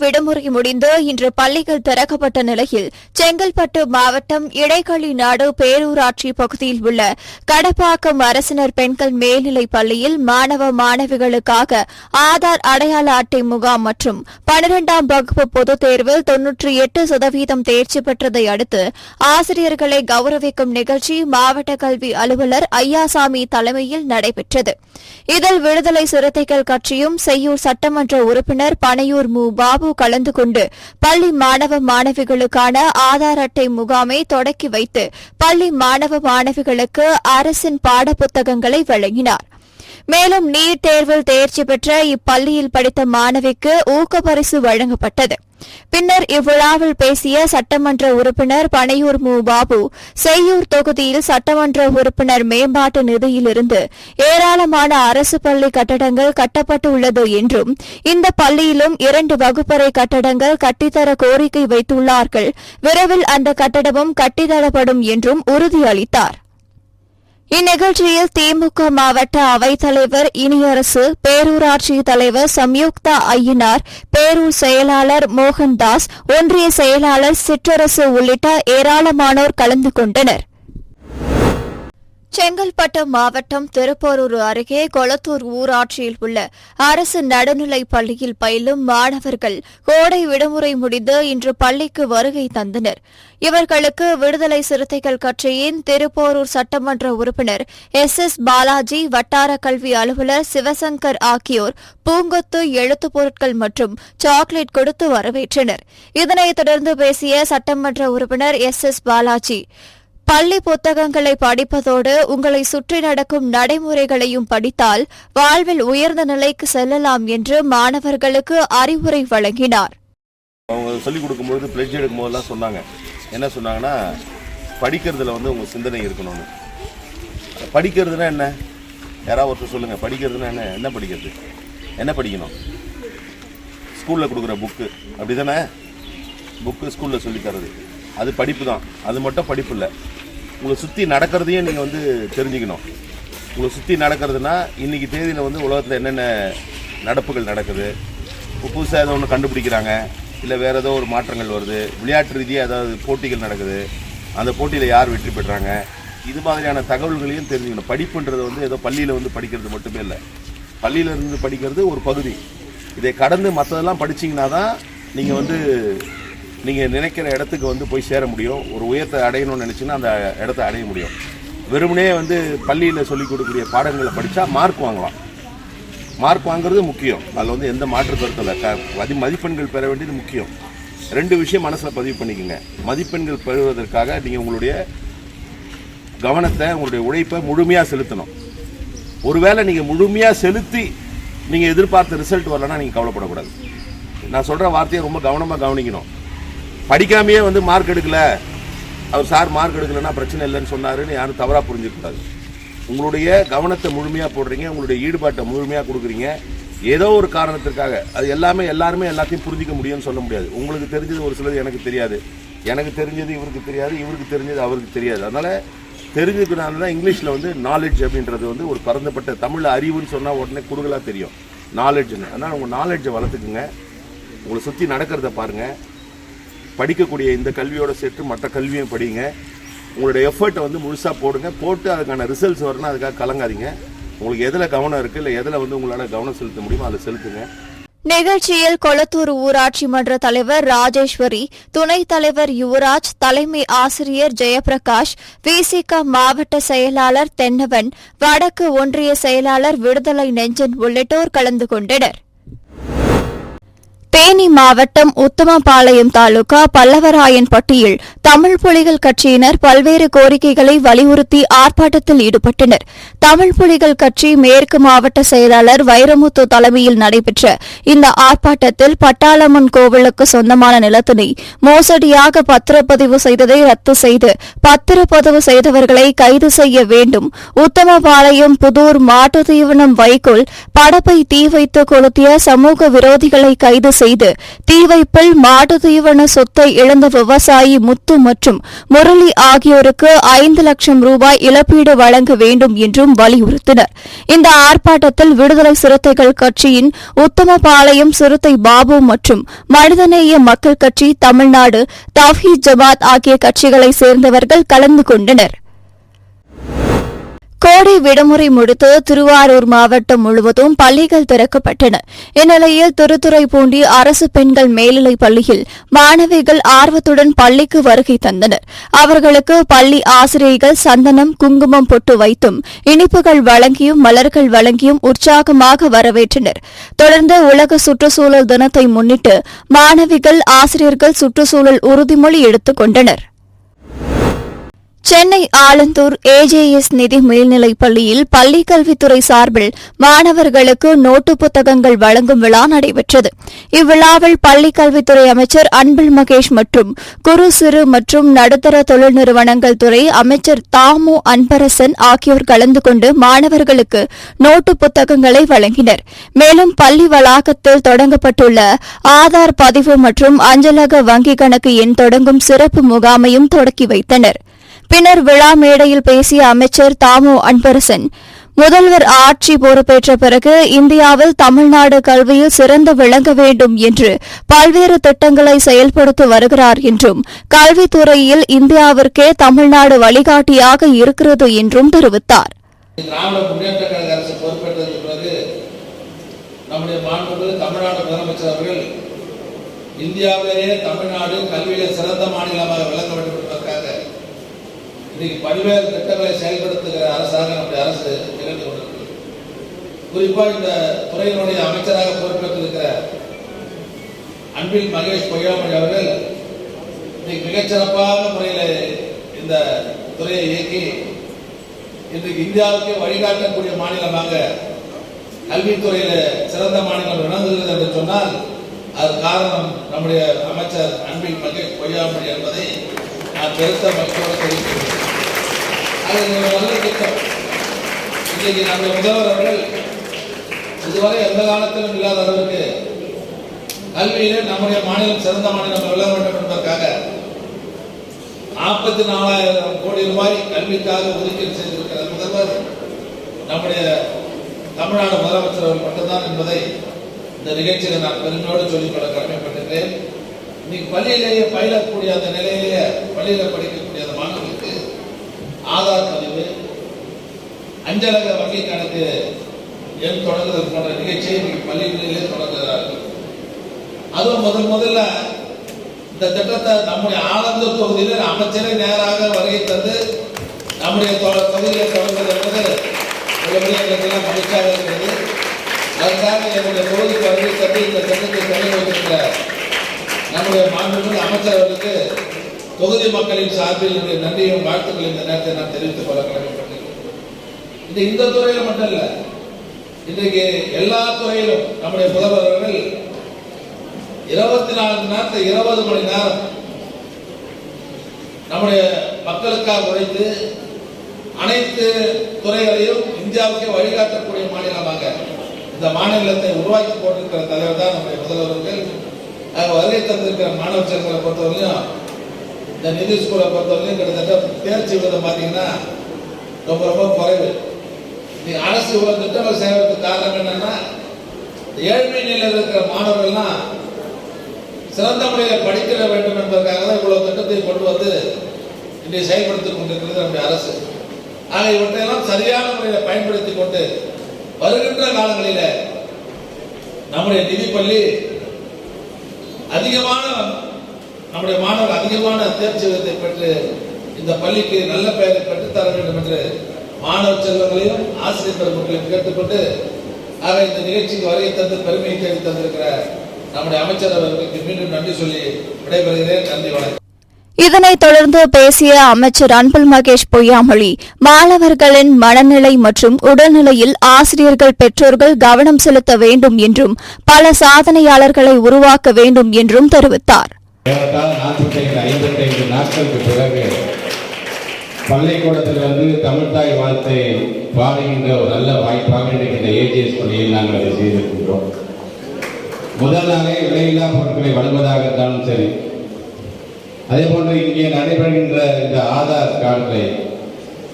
விடுமுறை முடிந்து இன்று பள்ளிகள் திறக்கப்பட்ட நிலையில் செங்கல்பட்டு மாவட்டம் இடைக்களிநாடு பேரூராட்சி பகுதியில் உள்ள கடப்பாக்கம் அரசினர் பெண்கள் மேல்நிலைப் பள்ளியில் மாணவ மாணவிகளுக்காக ஆதார் அடையாள அட்டை முகாம் மற்றும் 12ஆம் வகுப்பு பொதுத் தேர்வில் 98% தேர்ச்சி பெற்றதை அடுத்து ஆசிரியர்களை கௌரவிக்கும் நிகழ்ச்சி மாவட்ட கல்வி அலுவலர் ஐயாசாமி தலைமையில் நடைபெற்றது. இதில் விடுதலை சிறுத்தைகள் கட்சியும் செய்யூர் சட்டமன்ற உறுப்பினர் பனையூர் மு. பாபு கலந்து கொண்டு பள்ளி மாணவ மாணவிகளுக்கான ஆதார் அட்டை முகாமை தொடக்கி வைத்து பள்ளி மாணவ மாணவிகளுக்கு அரசின் பாடப்புத்தகங்களை வழங்கினார். மேலும் நீட் தேர்வில் தேர்ச்சி பெற்ற இப்பள்ளியில் படித்த மாணவிக்கு ஊக்கப்பரிசு வழங்கப்பட்டது. பின்னர் இவ்விழாவில் பேசிய சட்டமன்ற உறுப்பினர் பனையூர் மு. பாபு, செய்யூர் தொகுதியில் சட்டமன்ற உறுப்பினர் மேம்பாட்டு நிதியிலிருந்து ஏராளமான அரசு பள்ளி கட்டடங்கள் கட்டப்பட்டுள்ளது என்றும் இந்த பள்ளியிலும் 2 வகுப்பறை கட்டடங்கள் கட்டித்தர கோரிக்கை வைத்துள்ளார்கள். விரைவில் அந்த கட்டடமும் கட்டித்தரப்படும் என்றும் உறுதியளித்தார். இந்நிகழ்ச்சியில் திமுக மாவட்ட அவைத்தலைவர் இனியரசு, பேரூராட்சி தலைவர் சம்யுக்தா ஐயனார், பேரூர் செயலாளர் மோகன்தாஸ், ஒன்றிய செயலாளர் சிற்றரசு உள்ளிட்ட ஏராளமானோர் கலந்து கொண்டனர். செங்கல்பட்டு மாவட்டம் திருப்போரூர் அருகே கொளத்தூர் ஊராட்சியில் உள்ள அரசு நடுநிலைப் பள்ளியில் பயிலும் மாணவர்கள் கோடை விடுமுறை முடிந்து இன்று பள்ளிக்கு வருகை தந்தனர். இவர்களுக்கு விடுதலை சிறுத்தைகள் கட்சியின் திருப்போரூர் சட்டமன்ற உறுப்பினர் எஸ். பாலாஜி, வட்டார கல்வி அலுவலர் சிவசங்கர் ஆகியோர் பூங்கொத்து, எழுத்துப் பொருட்கள் மற்றும் சாக்லேட் கொடுத்து வரவேற்றனர். இதனைத் தொடர்ந்து பேசிய சட்டமன்ற உறுப்பினர் எஸ். பாலாஜி, பள்ளி புத்தகங்களை படிப்பதோடு உங்களை சுற்றி நடக்கும் நடைமுறைகளையும் படித்தால் வாழ்வில் உயர்ந்த நிலைக்கு செல்லலாம் என்று மாணவர்களுக்கு அறிவுரை வழங்கினார். அவங்க சொல்லிக் கொடுக்கும்போது பிளட்ஜ் எடுக்கும் போதெல்லாம் சொன்னாங்க, என்ன சொன்னாங்கன்னா, படிக்கிறதுல உங்க சிந்தனை இருக்கணும்னு. படிக்கிறதுனா என்ன? யாராவது ஒருத்தர் சொல்லுங்க, படிக்கிறதுனா என்ன? என்ன படிக்கிறது? என்ன படிக்கணும்? ஸ்கூலில் கொடுக்குற புக்கு அப்படிதானே? புக்கு ஸ்கூலில் சொல்லி தரது அது படிப்பு தான். அது மட்டும் படிப்பு இல்லை. உங்களை சுற்றி நடக்கிறதையும் நீங்கள் தெரிஞ்சுக்கணும். உங்களை சுற்றி நடக்கிறதுனா இன்றைக்கி தேதியில் உலகத்தில் என்னென்ன நடப்புகள் நடக்குது, புதுசாக ஏதோ ஒன்று கண்டுபிடிக்கிறாங்க, இல்லை வேறு ஏதோ ஒரு மாற்றங்கள் வருது, விளையாட்டு ரீதியாக ஏதாவது போட்டிகள் நடக்குது, அந்த போட்டியில் யார் வெற்றி பெற்றாங்க, இது மாதிரியான தகவல்களையும் தெரிஞ்சுக்கணும். படிப்புன்றது ஏதோ பள்ளியில் படிக்கிறது மட்டுமே இல்லை. பள்ளியில் இருந்து படிக்கிறது ஒரு பகுதி. இதை கடந்து மற்றதெல்லாம் படிச்சிங்கன்னா தான் நீங்கள் நினைக்கிற இடத்துக்கு போய் சேர முடியும். ஒரு உயரத்தை அடையணும்னு நினச்சிங்கன்னா அந்த இடத்த அடைய முடியும். வெறுமனே பள்ளியில் சொல்லிக் கொடுக்கக்கூடிய பாடங்களை படித்தா மார்க் வாங்கலாம். மார்க் வாங்குறது முக்கியம். அதில் எந்த மாற்று கருத்தில் மதிப்பெண்கள் பெற வேண்டியது முக்கியம். 2 விஷயம் மனசில் பதிவு பண்ணிக்கோங்க. மதிப்பெண்கள் பெறுவதற்காக நீங்கள் உங்களுடைய கவனத்தை, உங்களுடைய உழைப்பை முழுமையாக செலுத்தணும். ஒருவேளை நீங்கள் முழுமையாக செலுத்தி நீங்கள் எதிர்பார்த்த ரிசல்ட் வரலன்னா நீங்கள் கவலைப்படக்கூடாது. நான் சொல்கிற வார்த்தையை ரொம்ப கவனமாக கவனிக்கணும். படிக்காமையே மார்க் எடுக்கல, அவர் சார் மார்க் எடுக்கலைன்னா பிரச்சனை இல்லைன்னு சொன்னாருன்னு யாரும் தவறாக புரிஞ்சிக்கூடாது. உங்களுடைய கவனத்தை முழுமையாக போடுறீங்க, உங்களுடைய ஈடுபாட்டை முழுமையாக கொடுக்குறீங்க. ஏதோ ஒரு காரணத்திற்காக அது எல்லாருமே எல்லாத்தையும் புரிஞ்சிக்க முடியும்னு சொல்ல முடியாது. உங்களுக்கு தெரிஞ்சது ஒரு சிலது எனக்கு தெரியாது, எனக்கு தெரிஞ்சது இவருக்கு தெரியாது, இவருக்கு தெரிஞ்சது அவருக்கு தெரியாது. அதனால் தெரிஞ்சுக்கனால தான் இங்கிலீஷில் நாலேஜ் அப்படின்றது ஒரு பரந்தப்பட்ட தமிழ் அறிவுன்னு சொன்னால் உடனே குறுகலாக தெரியும் நாலேஜ்னு. அதனால் உங்கள் நாலேஜை வளர்த்துக்குங்க. உங்களை சுற்றி நடக்கிறத பாருங்கள். படிக்கக்கூடிய இந்த கல்வியோடு சேர்த்து மற்ற கல்வியும் படிங்க. உங்களுடைய எஃபர்ட்டை முழுசாக போடுங்க. போட்டு அதுக்கான ரிசல்ட்ஸ் வரணும், அதுக்காக கலங்காதீங்க. உங்களுக்கு எதில் கவனம் இருக்குது, இல்லை எதில் உங்களால் கவனம் செலுத்த முடியுமோ அதை செலுத்துங்க. நிகழ்ச்சியில் கொளத்தூர் ஊராட்சி மன்ற தலைவர் ராஜேஸ்வரி, துணைத் தலைவர் யுவராஜ், தலைமை ஆசிரியர் ஜெயபிரகாஷ், விசிக மாவட்ட செயலாளர் தென்னவன், வடக்கு ஒன்றிய செயலாளர் விடுதலை நெஞ்சன் உள்ளிட்டோர் கலந்து கொண்டனர். தேனி மாவட்டம் உத்தமபாளையம் தாலுகா பல்லவராயன்பட்டியில் தமிழ் புலிகள் கட்சியினர் பல்வேறு கோரிக்கைகளை வலியுறுத்தி ஆர்ப்பாட்டத்தில் ஈடுபட்டனர். தமிழ் புலிகள் கட்சி மேற்கு மாவட்ட செயலாளர் வைரமுத்து தலைமையில் நடைபெற்ற இந்த ஆர்ப்பாட்டத்தில் பட்டாளம்மன் கோவிலுக்கு சொந்தமான நிலத்தினை மோசடியாக பத்திரப்பதிவு செய்ததை ரத்து செய்து பத்திரப்பதிவு செய்தவர்களை கைது செய்ய வேண்டும், உத்தமபாளையம் புதூர் மாட்டுத்தீவனம் வைக்கோல் படப்பை தீ வைத்து கொளுத்திய சமூக விரோதிகளை கைது செய்ய செய்து தீ வைப்பில் மாட்டு தீவன சொத்தை இழந்த விவசாயி முத்து மற்றும் முரளி ஆகியோருக்கு 5 லட்சம் ரூபாய் இழப்பீடு வழங்க வேண்டும் என்றும் வலியுறுத்தினர். இந்த ஆர்ப்பாட்டத்தில் விடுதலை சிறுத்தைகள் கட்சியின் உத்தமபாளையம் சிறுத்தை பாபு மற்றும் மனிதநேய மக்கள் கட்சி தமிழ்நாடு தவ்ஹீத் ஜமாத் ஆகிய கட்சிகளை சேர்ந்தவர்கள் கலந்து கொண்டனர். கோடை விடுமுறை முடித்து திருவாரூர் மாவட்டம் முழுவதும் பள்ளிகள் திறக்கப்பட்டன. இந்நிலையில் திருத்துறைப்பூண்டி அரசு பெண்கள் மேல்நிலைப் பள்ளியில் மாணவிகள் ஆர்வத்துடன் பள்ளிக்கு வருகை தந்தனர். அவர்களுக்கு பள்ளி ஆசிரியர்கள் சந்தனம், குங்குமம் பொட்டு வைத்தும் இனிப்புகள் வழங்கியும் மலர்கள் வழங்கியும் உற்சாகமாக வரவேற்றனர். தொடர்ந்து உலக சுற்றுச்சூழல் தினத்தை முன்னிட்டு மாணவிகள், ஆசிரியர்கள் சுற்றுச்சூழல் உறுதிமொழி எடுத்துக் கொண்டனர். சென்னை ஆலந்தூர் ஏஜேஎஸ் நிதி மேல்நிலைப் பள்ளியில் பள்ளிக் கல்வித்துறை சார்பில் மாணவர்களுக்கு நோட்டு புத்தகங்கள் வழங்கும் விழா நடைபெற்றது. இவ்விழாவில் பள்ளிக் கல்வித்துறை அமைச்சர் அன்பில் மகேஷ் மற்றும் குறு சிறு மற்றும் நடுத்தர தொழில் நிறுவனங்கள் துறை அமைச்சர் தாமு அன்பரசன் ஆகியோர் கலந்து கொண்டு மாணவர்களுக்கு நோட்டு புத்தகங்களை வழங்கினர். மேலும் பள்ளி வளாகத்தில் தொடங்கப்பட்டுள்ள ஆதார் பதிவு மற்றும் அஞ்சலக வங்கிக் கணக்கு எண் தொடங்கும் சிறப்பு முகாமையும் தொடக்கி வைத்தனர். பின்னர் விழா மேடையில் பேசிய அமைச்சர் தாமு அன்பரசன், முதல்வர் ஆட்சி பொறுப்பேற்ற பிறகு இந்தியாவில் தமிழ்நாடு கல்வியில் சிறந்து விளங்க வேண்டும் என்று பல்வேறு திட்டங்களை செயல்படுத்தி வருகிறார் என்றும், கல்வித்துறையில் இந்தியாவிற்கே தமிழ்நாடு வழிகாட்டியாக இருக்கிறது என்றும் தெரிவித்தார். இந்தியாவிலேயே தமிழ்நாடு கல்வியிலே சிறந்த மாநிலமாக விளங்க வேண்டும் என்பதற்காக இன்னைக்கு பல்வேறு திட்டங்களை செயல்படுத்துகிற அரசாக நம்முடைய அரசு நிகழ்ந்து கொண்டிருக்கிறது. குறிப்பாக இந்த துறையினுடைய அமைச்சராக பொறுப்பேற்றிருக்கிற அன்பில் மகேஷ் பொய்யாமொழி அவர்கள் இன்னைக்கு மிகச்சிறப்பான முறையில் இந்த துறையை இயக்கி இன்றைக்கு இந்தியாவுக்கு வழிகாட்டக்கூடிய மாநிலமாக கல்வித்துறையில சிறந்த மாநிலம் விளங்குகிறது என்று சொன்னால் அது காரணம் நம்முடைய அமைச்சர் அன்பில் மகேஷ் பொய்யாமொழி என்பதை நான் பெருத்த மக்களோடு தெரிவிக்கிறேன். அது நல்ல திட்டம். இன்றைக்கு நம்முடைய முதல்வர் அவர்கள் இதுவரை எந்த காலத்திலும் இல்லாத அளவுக்கு கல்வியிலே நம்முடைய மாநிலம் சிறந்த மாநிலம் விளங்க வேண்டும் என்பதற்காக 44,000 கோடி ரூபாய் கல்விக்காக ஒதுக்கீடு செய்திருக்கிற முதல்வர் நம்முடைய தமிழ்நாடு முதலமைச்சர் அவர்கள் மட்டும்தான் என்பதை இந்த நிகழ்ச்சியில் நான் பெருமையோடு சொல்லிக்கொள்ள கடமைப்பட்டிருக்கிறேன். இன்னைக்கு பள்ளியிலேயே பயிலக்கூடிய அந்த நிலையிலேயே பள்ளியில் படிக்கக்கூடிய அந்த மாணவர்களுக்கு ஆதார் பதிவு, அஞ்சலக வங்கி கணக்கு எண் தொடங்குதல் போன்ற நிகழ்ச்சியை இன்னைக்கு பள்ளிகளிலே தொடங்குகிறார்கள். அதுவும் முதல்ல இந்த திட்டத்தை நம்முடைய ஆலந்தூர் தொகுதியில் அமைச்சரை நேராக வருகை தந்து நம்முடைய தொகுதியை தொடங்குவது என்பது எங்களுக்கெல்லாம் மகிழ்ச்சியாக இருக்கிறது. அதற்காக என்னுடைய தொகுதிக்கு வருகை தந்து இந்த திட்டத்தை தொடங்கி வைத்திருக்கிற நம்முடைய மாண்புமிகு அமைச்சர் அவர்களுக்கு தொகுதி மக்களின் சார்பில் என்னுடைய நன்றியும் வாழ்த்துக்கள் இந்த நேரத்தை நான் தெரிவித்துக் கொள்ள கடமைப்பட்டிருக்கிறேன். இந்த துறையில மட்டும் இல்ல, இன்றைக்கு எல்லா துறையிலும் நம்முடைய முதல்வர் அவர்கள் 24 நேரத்தை 20 மணி நேரம் நம்முடைய மக்களுக்காக உழைத்து அனைத்து துறைகளையும் இந்தியாவுக்கு வழிகாட்டக்கூடிய மாநிலமாக இந்த மாநிலத்தை உருவாக்கி போட்டிருக்கிற தலைவர் தான் நம்முடைய முதல்வர்கள். வருகை தந்திருக்கிற மாணவ செல்வங்களை பொறுத்தவரையும் இந்த நிதி ஸ்கூலை பொறுத்தவரையும் கிட்டத்தட்ட தேர்ச்சி விகிதம் பார்த்தீங்கன்னா ரொம்ப ரொம்ப குறைவு. அரசு இவ்வளவு திட்டங்கள் செய்வதற்கு காரணம் என்னன்னா, ஏழ்மை நிலையில் இருக்கிற மாணவர்கள்லாம் சிறந்த முறையில் படிக்க வேண்டும் என்பதற்காக தான் இவ்வளவு திட்டத்தை கொண்டு வந்து இன்றைய செயல்படுத்திக் கொண்டிருக்கிறது நம்முடைய அரசு. ஆக இவற்றையெல்லாம் சரியான முறையில் பயன்படுத்தி கொண்டு வருகின்ற காலங்களில நம்முடைய நிதிப்பள்ளி அதிகமான நம்முடைய மாணவர்கள் அதிகமான தேர்ச்சி விகிதத்தை பெற்று இந்த பள்ளிக்கு நல்ல பெயரை பெற்றுத்தர வேண்டும் என்று மாணவ செல்வங்களையும் ஆசிரியர் பெருமக்களையும் கேட்டுக்கொண்டு ஆக இந்த நிகழ்ச்சிக்கு வருகை தந்து பெருமையை தேடி தந்திருக்கிற நம்முடைய அமைச்சர் அவர்களுக்கு மீண்டும் நன்றி சொல்லி விடைபெறுகிறேன். நன்றி, வணக்கம். இதனைத் தொடர்ந்து பேசிய அமைச்சர் அன்பில் மகேஷ் பொய்யாமொழி, மாணவர்களின் மனநிலை மற்றும் உடல்நிலையில் ஆசிரியர்கள், பெற்றோர்கள் கவனம் செலுத்த வேண்டும் என்றும் பல சாதனையாளர்களை உருவாக்க வேண்டும் என்றும் தெரிவித்தார். 45 நாட்களுக்கு பிறகு பள்ளிக்கூடத்தில் வந்து தமிழ்தாய் வாழ்த்தை பாடுகின்ற ஒரு நல்ல வாய்ப்பாக இன்றைக்கு இந்த ஏஜிஎஸ் பள்ளியில் நாங்கள் அதை செய்திருக்கின்றோம். முதல் நாளே விலையில்லா பொருட்களை வழங்குவதாக இருந்தாலும் சரி, அதே போன்று இங்கே நடைபெறுகின்ற இந்த ஆதார் கார்டுகளை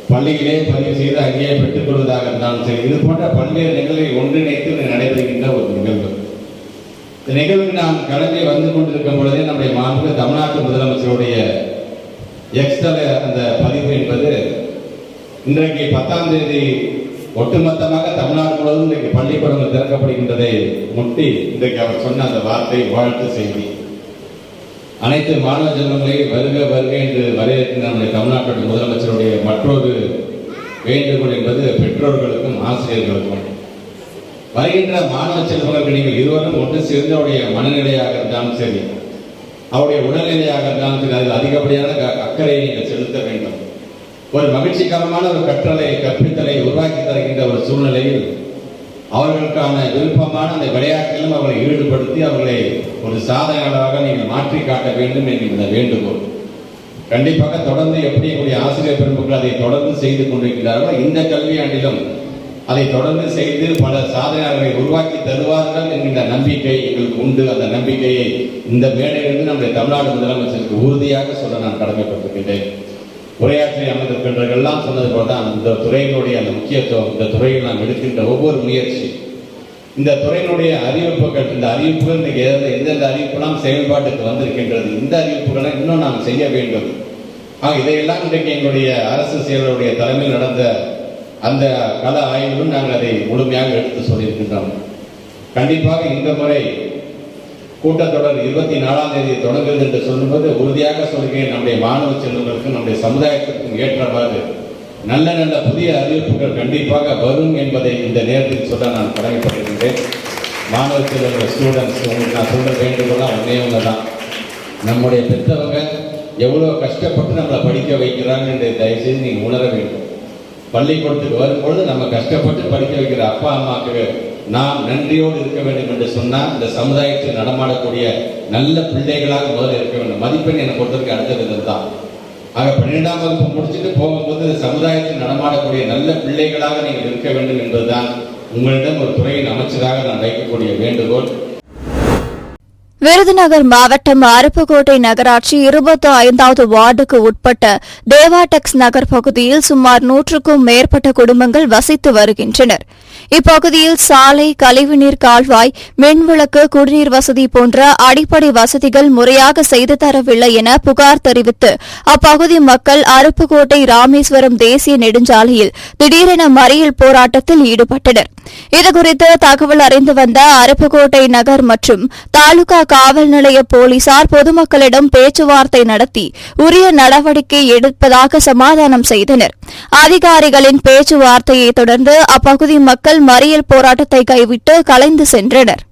பள்ளியிலே பதிவு செய்து அங்கேயே பெற்றுக் கொள்வதாக இருந்தாலும் சரி, இது போன்ற பல்வேறு நிகழ்வை ஒன்றிணைத்து நடைபெறுகின்ற ஒரு நிகழ்வு. இந்த நிகழ்வுக்கு நாம் கடமை வந்து கொண்டிருக்கும் பொழுதே நம்முடைய மாண்பு தமிழ்நாட்டு முதலமைச்சருடைய எக்ஸ்ட்ரா அந்த பதிவு என்பது இன்றைக்கு 10ஆம் தேதி ஒட்டுமொத்தமாக தமிழ்நாடு முழுவதும் இன்றைக்கு பள்ளிக்கூடங்கள் திறக்கப்படுகின்றதை முட்டி இன்றைக்கு அவர் சொன்ன அந்த வார்த்தை வாழ்த்து செய்தி. அனைத்து மாணவ செல்வங்களை வருக வருக என்று வரவேற்கின்ற நம்முடைய தமிழ்நாட்டு முதலமைச்சருடைய மற்றொரு வேண்டுகோள் என்பது பெற்றோர்களுக்கும் ஆசிரியர்களுக்கும், வருகின்ற மாணவ செல்வங்களுக்கு நீங்கள் இருவரும் ஒன்று சேர்ந்து அவருடைய மனநிலையாக இருந்தாலும் சரி, அவருடைய உடல்நிலையாக இருந்தாலும் சரி, அதில் அதிகப்படியான அக்கறையை நீங்கள் செலுத்த வேண்டும். ஒரு மகிழ்ச்சிகரமான ஒரு கற்பித்தலை உருவாக்கி தருகின்ற ஒரு சூழ்நிலையில் அவர்களுக்கான விருப்பமான அந்த விளையாட்டிலும் அவர்களை ஈடுபடுத்தி அவர்களை ஒரு சாதனையாளராக நீங்கள் மாற்றி காட்ட வேண்டும் என்கின்ற வேண்டுகோள். கண்டிப்பாக தொடர்ந்து எப்படி எங்களுடைய ஆசிரியர் பெருமக்கள் அதை தொடர்ந்து செய்து கொண்டிருக்கிறார்களோ, இந்த கல்வியாண்டிலும் அதை தொடர்ந்து செய்து பல சாதனையாளர்களை உருவாக்கி தருவார்கள் என்கின்ற நம்பிக்கை எங்களுக்கு உண்டு. அந்த நம்பிக்கையை இந்த மேடையிலிருந்து நம்முடைய தமிழ்நாடு முதலமைச்சருக்கு உறுதியாக சொல்ல நான் கடமைப்பட்டிருக்கின்றேன். உரையாற்றி அமர்ந்திருக்கின்றவர்கள்லாம் சொன்னது போல தான் இந்த துறையினுடைய அந்த முக்கியத்துவம், இந்த துறையில் நாம் எடுக்கின்ற ஒவ்வொரு முயற்சி, இந்த துறையினுடைய அறிவிப்புகள், இந்த அறிவிப்புகள் இன்னைக்கு எந்தெந்த அறிவிப்புலாம் செயல்பாட்டுக்கு வந்திருக்கின்றது, இந்த அறிவிப்புகளை இன்னும் நாம் செய்ய வேண்டும். இதையெல்லாம் இன்றைக்கு எங்களுடைய அரசு செயலருடைய தலைமையில் நடந்த அந்த கள ஆய்விலும் நாங்கள் அதை முழுமையாக எடுத்து சொல்லியிருக்கின்றோம். கண்டிப்பாக இந்த முறை கூட்டத்தொடர் 24ஆம் தேதி தொடங்குகிறது என்று சொல்லும்போது உறுதியாக சொல்கிறேன், நம்முடைய மாணவ செல்வங்களுக்கும் நம்முடைய சமுதாயத்திற்கும் ஏற்றவாறு நல்ல நல்ல புதிய அறிவிப்புகள் கண்டிப்பாக வரும் என்பதை இந்த நேரத்தில் சொல்ல நான் கடமைப்பட்டிருக்கின்றேன். மாணவ செல்வங்கள் ஸ்டூடெண்ட்ஸ், உங்களுக்கு நான் சொல்ல வேண்டுகோளாக ஒன்றே தான், நம்முடைய பெற்றவங்க எவ்வளோ கஷ்டப்பட்டு நம்மளை படிக்க வைக்கிறாங்க என்று தயவுசெய்து நீங்கள் உணர வேண்டும். பள்ளிக்கூடத்துக்கு வரும்பொழுது நம்ம கஷ்டப்பட்டு படிக்க வைக்கிற அப்பா அம்மாவுக்கு நாம் நன்றியோடு இருக்க வேண்டும் என்று சொன்னால் இந்த சமுதாயத்தில் நடமாடக்கூடிய நல்ல பிள்ளைகளாக முதல்ல இருக்க வேண்டும். மதிப்பெண் என்னை பொறுத்தவரைக்கும் அடுத்த விதம் தான். ஆக 12ஆம் வகுப்பு முடிச்சுட்டு போகும்போது சமுதாயத்தில் நடமாடக்கூடிய நல்ல பிள்ளைகளாக நீங்கள் இருக்க வேண்டும் என்பதுதான் உங்களிடம் ஒரு துறையின் அமைச்சராக நான் வைக்கக்கூடிய வேண்டுகோள். விருதுநகர் மாவட்டம் அருப்புக்கோட்டை நகராட்சி 25வது வார்டுக்கு உட்பட்ட தேவாடெக்ஸ் நகர் பகுதியில் சுமார் 100க்கும் மேற்பட்ட குடும்பங்கள் வசித்து வருகின்றனர். இப்பகுதியில் சாலை, கழிவுநீர் கால்வாய், மின்விளக்கு, குடிநீர் வசதி போன்ற அடிப்படை வசதிகள் முறையாக செய்து தரவில்லை என புகார் தெரிவித்து அப்பகுதி மக்கள் அருப்புக்கோட்டை ராமேஸ்வரம் தேசிய நெடுஞ்சாலையில் திடீரென மறியல் போராட்டத்தில் ஈடுபட்டனர். இதுகுறித்து தகவல் அறிந்து வந்த அருப்புக்கோட்டை நகர் மற்றும் தாலுகா காவல் நிலைய போலீசார் பொதுமக்களிடம் பேச்சுவார்த்தை நடத்தி உரிய நடவடிக்கை எடுப்பதாக சமாதானம் செய்தனர். அதிகாரிகளின் பேச்சுவார்த்தையை தொடர்ந்து அப்பகுதி மக்கள் மறியல் போராட்டத்தை கைவிட்டு கலைந்து சென்றனர்.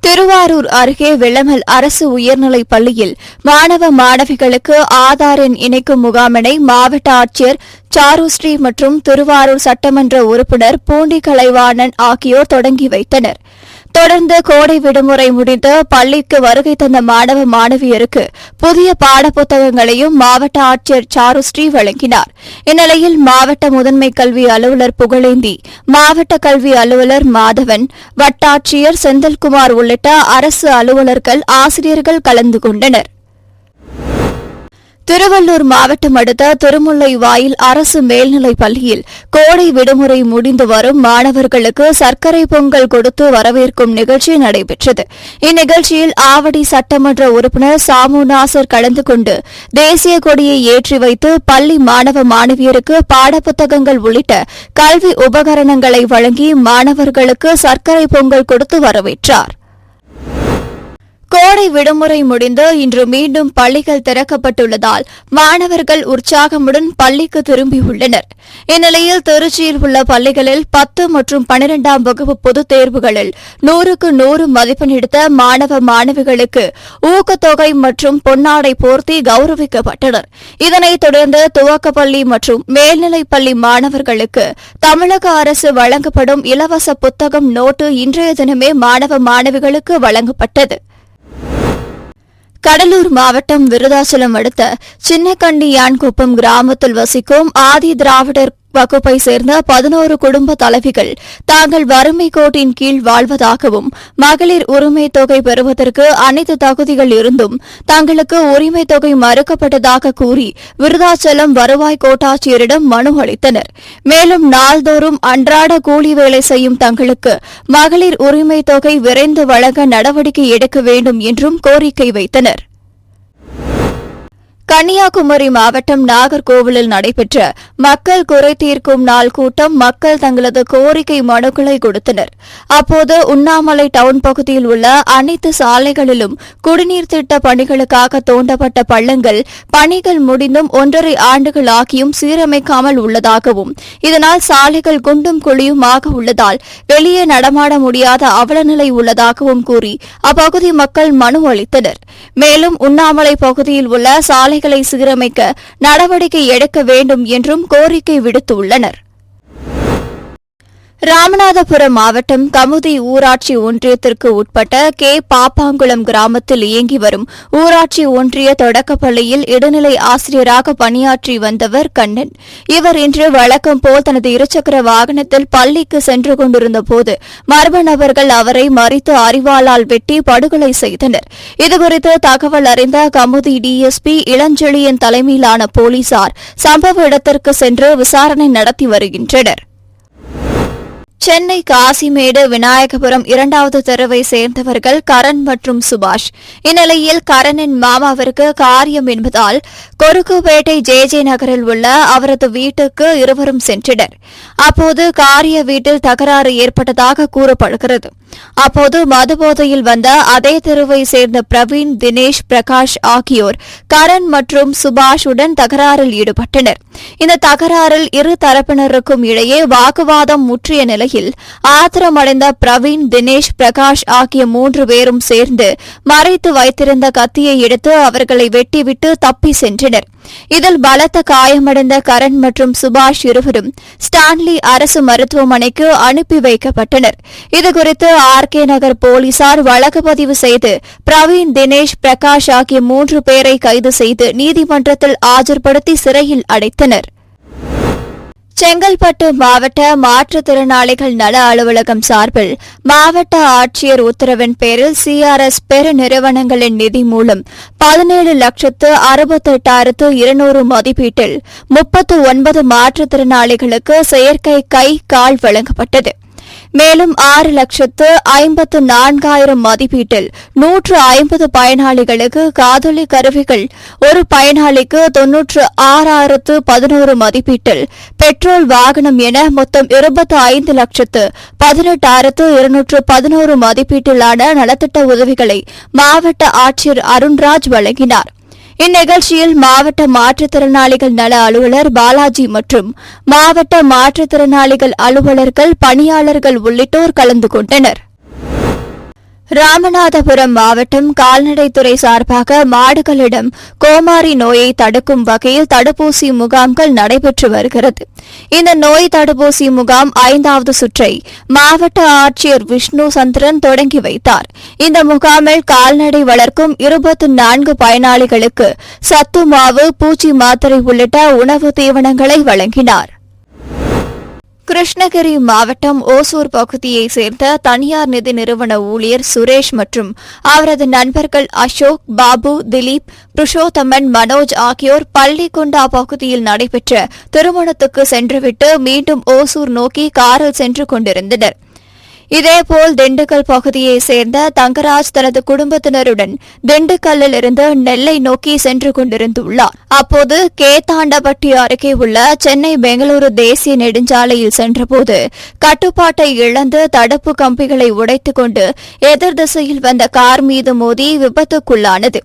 திருவாரூர் அருகே வெள்ளமல் அரசு உயர்நிலைப் பள்ளியில் மாணவ மாணவிகளுக்கு ஆதார் எண் இணைக்கும் முகாமினை மாவட்ட ஆட்சியர் சாருஸ்ரீ மற்றும் திருவாரூர் சட்டமன்ற உறுப்பினர் பூண்டி கலைவாணன் ஆகியோர் தொடங்கி வைத்தனர். தொடர்ந்து கோடை விடுமுறை முடிந்து பள்ளிக்கு வருகை தந்த மாணவ மாணவியருக்கு புதிய பாடப்புத்தகங்களையும் மாவட்ட ஆட்சியர் சாருஸ்ரீ வழங்கினார். இந்நிலையில் மாவட்ட முதன்மை கல்வி அலுவலர் புகழேந்தி, மாவட்ட கல்வி அலுவலர் மாதவன், வட்டாட்சியர் செந்தில்குமார் உள்ளிட்ட அரசு அலுவலர்கள், ஆசிரியர்கள் கலந்து கொண்டனர். திருவள்ளூர் மாவட்டம் அடுத்த திருமுல்லைவாயில் அரசு மேல்நிலைப் பள்ளியில் கோடை விடுமுறை முடிந்து வரும் மாணவர்களுக்கு சர்க்கரை பொங்கல் கொடுத்து வரவேற்கும் நிகழ்ச்சி நடைபெற்றது. இந்நிகழ்ச்சியில் ஆவடி சட்டமன்ற உறுப்பினர் சாமு நாசர் கலந்து கொண்டு தேசிய கொடியை ஏற்றி வைத்து பள்ளி மாணவ மாணவியருக்கு பாடப்புத்தகங்கள் உள்ளிட்ட கல்வி உபகரணங்களை வழங்கி மாணவர்களுக்கு சர்க்கரை பொங்கல் கொடுத்து வரவேற்றார். கோடை விடுமுறை முடிந்து இன்று மீண்டும் பள்ளிகள் திறக்கப்பட்டுள்ளதால் மாணவர்கள் உற்சாகமுடன் பள்ளிக்கு திரும்பியுள்ளனர். இந்நிலையில் திருச்சியில் உள்ள பள்ளிகளில் 10 மற்றும் 12ஆம் வகுப்பு பொதுத் தேர்வுகளில் 100க்கு 100 மதிப்பெண் எடுத்த மாணவ மாணவிகளுக்கு ஊக்கத்தொகை மற்றும் பொன்னாடை போர்த்தி கௌரவிக்கப்பட்டனர். இதனைத் தொடர்ந்து துவக்கப்பள்ளி மற்றும் மேல்நிலைப் பள்ளி மாணவர்களுக்கு தமிழக அரசு வழங்கப்படும் இலவச புத்தகம் நோட்டு இன்றைய தினமே மாணவ மாணவிகளுக்கு வழங்கப்பட்டது. கடலூர் மாவட்டம் விருதாச்சலம் அடுத்த சின்னக்கண்டியான்குப்பம் கிராமத்தில் வசிக்கும் ஆதி திராவிடர் வகுப்பை சேர்ந்த 11 குடும்ப தலைவிகள் தாங்கள் வறுமை கோட்டின் கீழ் வாழ்வதாகவும் மகளிர் உரிமை தொகை பெறுவதற்கு அனைத்து தகுதிகள் இருந்தும் தங்களுக்கு உரிமை தொகை மறுக்கப்பட்டதாக கூறி விருதாச்சலம் வருவாய் கோட்டாட்சியரிடம் மனு அளித்தனர். மேலும் நாள்தோறும் அன்றாட கூலி வேலை செய்யும் தங்களுக்கு மகளிர் உரிமை தொகை விரைந்து வழங்க நடவடிக்கை எடுக்க வேண்டும் என்றும் கோரிக்கை வைத்தனர். கன்னியாகுமரி மாவட்டம் நாகர்கோவிலில் நடைபெற்ற மக்கள் குறை தீர்க்கும் நாள் கூட்டம் மக்கள் தங்களது கோரிக்கை மனுக்களை கொடுத்தனர். அப்போது உண்ணாமலை டவுன் பகுதியில் உள்ள அனைத்து சாலைகளிலும் குடிநீர் திட்ட பணிகளுக்காக தோண்டப்பட்ட பள்ளங்கள் பணிகள் முடிந்தும் 1.5 ஆண்டுகள் ஆகியும் சீரமைக்காமல் உள்ளதாகவும் இதனால் சாலைகள் குண்டும் குழியுமாக உள்ளதால் வெளியே நடமாட முடியாத அவலநிலை உள்ளதாகவும் கூறி அப்பகுதி மக்கள் மனு அளித்தனர். மேலும் உண்ணாமலை பகுதியில் உள்ள சாலைகளை சீரமைக்க நடவடிக்கை எடுக்க வேண்டும் என்றும் கோரிக்கை விடுத்துள்ளனர். ராமநாதபுரம் மாவட்டம் கமுதி ஊராட்சி ஒன்றியத்திற்கு உட்பட்ட கே பாப்பாங்குளம் கிராமத்தில் இயங்கி வரும் ஊராட்சி ஒன்றிய தொடக்கப்பள்ளியில் இடைநிலை ஆசிரியராக பணியாற்றி வந்தவர் கண்ணன். இவர் இன்று வழக்கம் போல் தனது இருசக்கர வாகனத்தில் பள்ளிக்கு சென்று கொண்டிருந்தபோது மர்ம நபர்கள் அவரை மறித்து அரிவாளால் வெட்டி படுகொலை செய்தனர். இதுகுறித்து தகவல் அறிந்த கமுதி டிஎஸ்பி இளஞ்செழியன் தலைமையிலான போலீசார் சம்பவ இடத்திற்கு சென்று விசாரணை நடத்தி வருகின்றனர். சென்னை காசிமேடு விநாயகபுரம் 2வது தெருவை சேர்ந்தவர்கள் கரண் மற்றும் சுபாஷ். இந்நிலையில் கரணின் மாமாவிற்கு காரியம் என்பதால் கொருக்குப்பேட்டை ஜே நகரில் உள்ள அவரது வீட்டுக்கு இருவரும் சென்றனர். அப்போது காரிய வீட்டில் தகராறு ஏற்பட்டதாக கூறப்படுகிறது. அப்போது மதுபோதையில் வந்த அதே தெருவை சேர்ந்த பிரவீன், தினேஷ், பிரகாஷ் ஆகியோர் கரண் மற்றும் சுபாஷுடன் தகராறில் ஈடுபட்டனர். இந்த தகராறில் இரு தரப்பினருக்கும் இடையே வாக்குவாதம் முற்றிய நிலையில் ஆத்திரமடைந்த பிரவீன், தினேஷ், பிரகாஷ் ஆகிய 3 பேரும் சேர்ந்து மறைத்து வைத்திருந்த கத்தியை எடுத்து அவர்களை வெட்டிவிட்டு தப்பி சென்றனர். இதில் பலத்த காயமடைந்த கரண் மற்றும் சுபாஷ் இருவரும் ஸ்டான்லி அரசு மருத்துவமனைக்கு அனுப்பி வைக்கப்பட்டனர். இதுகுறித்து ஆர்கே நகர் போலீசார் வழக்கு பதிவு செய்து பிரவீன், தினேஷ், பிரகாஷ் ஆகிய 3 பேரை கைது செய்து நீதிமன்றத்தில் ஆஜர்படுத்தி சிறையில் அடைத்தனர். செங்கல்பட்டு மாவட்ட மாற்றுத்திறனாளிகள் நல அலுவலகம் சார்பில் மாவட்ட ஆட்சியர் உத்தரவின் பேரில் சிஆர்எஸ் பெரு நிறுவனங்களின் நிதி மூலம் 17,68,200 மதிப்பீட்டில் 39 மாற்றுத்திறனாளிகளுக்கு செயற்கை கை கால் வழங்கப்பட்டது. மேலும் 6,54,000 மதிப்பீட்டில் 150 பயனாளிகளுக்கு காதொலி கருவிகள், ஒரு பயனாளிக்கு 96,011 மதிப்பீட்டில் பெட்ரோல் வாகனம் என மொத்தம் 25,18,211 மதிப்பீட்டிலான நலத்திட்ட உதவிகளை மாவட்ட ஆட்சியர் அருண்ராஜ் வழங்கினார். இந்நிகழ்ச்சியில் மாவட்ட மாற்றுத்திறனாளிகள் நல அலுவலர் பாலாஜி மற்றும் மாவட்ட மாற்றுத்திறனாளிகள் அலுவலர்கள், பணியாளர்கள் உள்ளிட்டோர் கலந்து கொண்டனர். ராமநாதபுரம் மாவட்டம் கால்நடைத்துறை சார்பாக மாடுகளிடம் கோமாரி நோயை தடுக்கும் வகையில் தடுப்பூசி முகாம்கள் நடைபெற்று வருகிறது. இந்த நோய் தடுப்பூசி முகாம் 5வது சுற்றை மாவட்ட ஆட்சியர் விஷ்ணு சந்திரன் தொடங்கி வைத்தார். இந்த முகாமில் கால்நடை வளர்க்கும் 24 பயனாளிகளுக்கு சத்து மாவு, பூச்சி மாத்திரை உள்ளிட்ட உணவு தீவனங்களை வழங்கினார். கிருஷ்ணகிரி மாவட்டம் ஓசூர் பகுதியைச் சேர்ந்த தனியார் நிதி நிறுவன ஊழியர் சுரேஷ் மற்றும் அவரது நண்பர்கள் அசோக், பாபு, திலீப், புருஷோத்தமன், மனோஜ் ஆகியோர் பள்ளிக்கொண்டா பகுதியில் நடைபெற்ற திருமணத்துக்கு சென்றுவிட்டு மீண்டும் ஓசூர் நோக்கி காரில் சென்று கொண்டிருந்தனர். இதேபோல் திண்டுக்கல் பகுதியைச் சேர்ந்த தங்கராஜ் தனது குடும்பத்தினருடன் திண்டுக்கல்லில் இருந்து நெல்லை நோக்கி சென்று கொண்டிருந்துள்ளார். அப்போது கேத்தாண்டப்பட்டி அருகே உள்ள சென்னை பெங்களூரு தேசிய நெடுஞ்சாலையில் சென்றபோது கட்டுப்பாட்டை இழந்து தடுப்பு கம்பிகளை உடைத்துக் கொண்டு எதிர் திசையில் வந்த கார் மீது மோதி விபத்துக்குள்ளானது.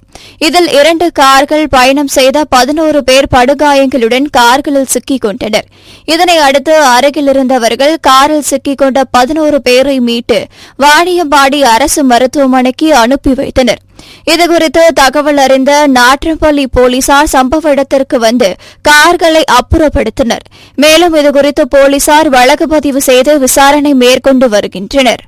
இதில் 2 கார்கள் பயணம் செய்த 11 பேர் படுகாயங்களுடன் கார்களில் சிக்கிக் கொண்டனர். இதனை அடுத்து அருகில் இருந்தவர்கள் காரில் சிக்கிக் கொண்ட 11 பேரை மீட்டு வாணியம்பாடி அரசு மருத்துவமனைக்கு அனுப்பி வைத்தனர். இதுகுறித்து தகவல் அறிந்த நாற்றம்பள்ளி போலீசார் சம்பவ இடத்திற்கு வந்து கார்களை அப்புறப்படுத்தினர். மேலும் இதுகுறித்து போலீசார் வழக்கு பதிவு செய்து விசாரணை மேற்கொண்டு வருகின்றனர்.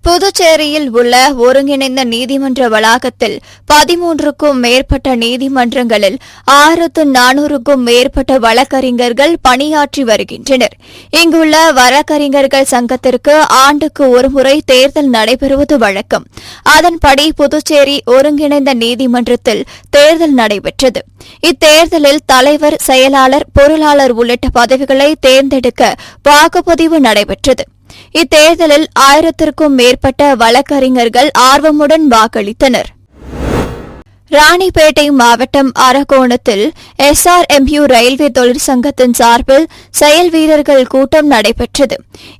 புதுச்சேரியில் உள்ள ஒருங்கிணைந்த நீதிமன்ற வளாகத்தில் 13க்கும் மேற்பட்ட நீதிமன்றங்களில் 1400க்கும் மேற்பட்ட வழக்கறிஞர்கள் பணியாற்றி வருகின்றனர். இங்குள்ள வழக்கறிஞர்கள் சங்கத்திற்கு ஆண்டுக்கு ஒருமுறை தேர்தல் நடைபெறுவது வழக்கம். அதன்படி புதுச்சேரி ஒருங்கிணைந்த நீதிமன்றத்தில் தேர்தல் நடைபெற்றது. இத்தேர்தலில் தலைவர், செயலாளர், பொருளாளர் உள்ளிட்ட பதவிகளை தேர்ந்தெடுக்க வாக்குப்பதிவு நடைபெற்றது. இத்தேர்தலில் 1000க்கும் மேற்பட்ட வழக்கறிஞர்கள் ஆர்வமுடன் வாக்களித்தனர். ராணிப்பேட்டை மாவட்டம் அரக்கோணத்தில் SRMU ரயில்வே தொழிற்சங்கத்தின் சார்பில் செயல் வீரர்கள் கூட்டம் நடைபெற்றது.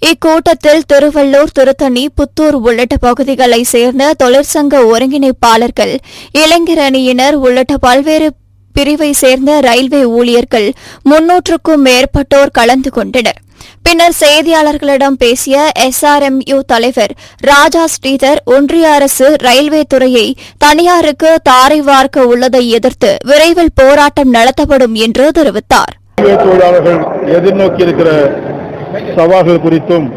இக்கூட்டத்தில் திருவள்ளூர், திருத்தணி, புத்தூர் உள்ளிட்ட பகுதிகளைச் சேர்ந்த தொழிற்சங்க ஒருங்கிணைப்பாளர்கள், இளைஞர் அணியினர் உள்ளிட்ட பல்வேறு பிரிவை சேர்ந்த ரயில்வே ஊழியர்கள் 300க்கும் மேற்பட்டோர் கலந்து கொண்டனர். பின்னர் செய்தியாளர்களிடம் பேசிய SRMU தலைவர் ராஜா ஸ்ரீதர், ஒன்றிய அரசு ரயில்வே துறையை தனியாருக்கு தாரை வார்க்க உள்ளதை எதிர்த்து விரைவில் போராட்டம் நடத்தப்படும் என்று தெரிவித்தார். ரயில்வே தொழிலாளர்கள் எதிர்நோக்கியிருக்கிற சவால்கள் குறித்தும்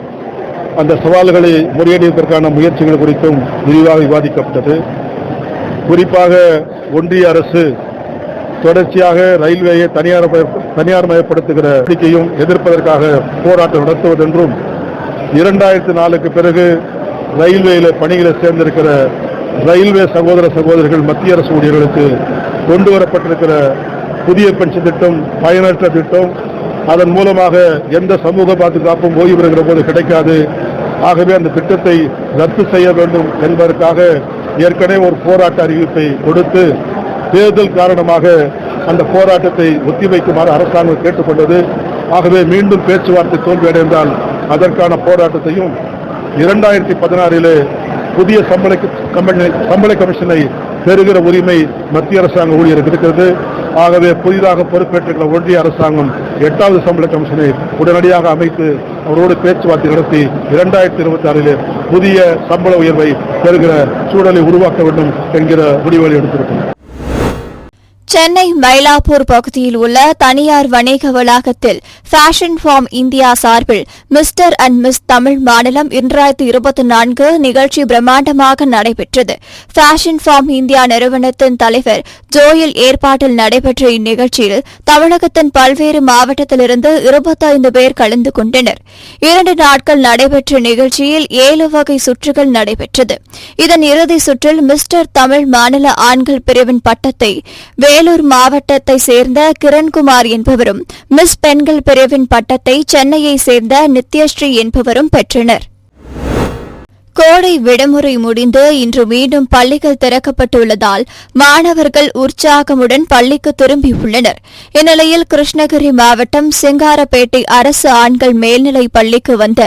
அந்த சவால்களை முறியடிப்பதற்கான முயற்சிகள் குறித்தும் விரிவாக விவாதிக்கப்பட்டது. குறிப்பாக ஒன்றிய அரசு தொடர்ச்சியாக ரயில்வேயை தனியார்மயப்படுத்துகிற கோரிக்கையும் எதிர்ப்பதற்காக போராட்டம் நடத்துவதென்றும் 2004க்கு பிறகு ரயில்வேயில் பணிகளை சேர்ந்திருக்கிற ரயில்வே சகோதரிகள் மத்திய அரசு ஊழியர்களுக்கு கொண்டு வரப்பட்டிருக்கிற புதிய பென்ஷன் திட்டம் பயனற்ற திட்டம். அதன் மூலமாக எந்த சமூக பாதுகாப்பும் ஓய்வு பெறுகிற போது கிடைக்காது. ஆகவே அந்த திட்டத்தை ரத்து செய்ய வேண்டும் என்பதற்காக ஏற்கனவே ஒரு போராட்ட அறிவிப்பை கொடுத்து தேர்தல் காரணமாக அந்த போராட்டத்தை ஒத்திவைக்குமாறு அரசாங்கம் கேட்டுக்கொண்டது. ஆகவே மீண்டும் பேச்சுவார்த்தை தோல்வியடைந்தால் அதற்கான போராட்டத்தையும் 2016 புதிய சம்பள கமிஷனை பெறுகிற உரிமை மத்திய அரசாங்க ஊழியருக்கு இருக்கிறது. ஆகவே புதிதாக பொறுப்பேற்றுள்ள ஒன்றிய அரசாங்கம் 8வது சம்பள கமிஷனை உடனடியாக அமைத்து அவரோடு பேச்சுவார்த்தை நடத்தி 2026 புதிய சம்பள உயர்வை பெறுகிற சூழலை உருவாக்க வேண்டும் என்கிற முடிவுகளை எடுத்திருக்கிறது. சென்னை மயிலாப்பூர் பகுதியில் உள்ள தனியார் வணிக வளாகத்தில் ஃபேஷன் ஃபார்ம் இந்தியா சார்பில் மிஸ்டர் அண்ட் மிஸ் தமிழ் மாநிலம் 2024 நிகழ்ச்சி பிரம்மாண்டமாக நடைபெற்றது. ஃபேஷன் ஃபார்ம் இந்தியா நிறுவனத்தின் தலைவர் ஜோயல் ஏற்பாட்டில் நடைபெற்ற இந்நிகழ்ச்சியில் தமிழகத்தின் பல்வேறு மாவட்டத்திலிருந்து 25 பேர் கலந்து கொண்டனர். 2 நாட்கள் நடைபெற்ற நிகழ்ச்சியில் 7 வகை சுற்றுகள் நடைபெற்றது. இதன் இறுதி சுற்றில் மிஸ்டர் தமிழ் மாநில ஆண்கள் பிரிவின் பட்டத்தை வேலூர் மாவட்டத்தை சேர்ந்த கிரண்குமார் என்பவரும், மிஸ் பெண்கள் பிரிவின் பட்டத்தை சென்னையை சேர்ந்த நித்யஸ்ரீ என்பவரும் பெற்றனர். கோடை விடுமுறை முடிந்து இன்று மீண்டும் பள்ளிகள் திறக்கப்பட்டுள்ளதால் மாணவர்கள் உற்சாகமுடன் பள்ளிக்கு திரும்பியுள்ளனர். இந்நிலையில் கிருஷ்ணகிரி மாவட்டம் சிங்காரப்பேட்டை அரசு ஆண்கள் மேல்நிலைப் பள்ளிக்கு வந்த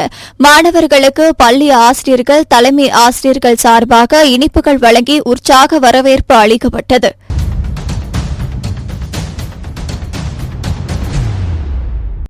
மாணவர்களுக்கு பள்ளி ஆசிரியர்கள், தலைமை ஆசிரியர்கள் சார்பாக இனிப்புகள் வழங்கி உற்சாக வரவேற்பு அளிக்கப்பட்டது.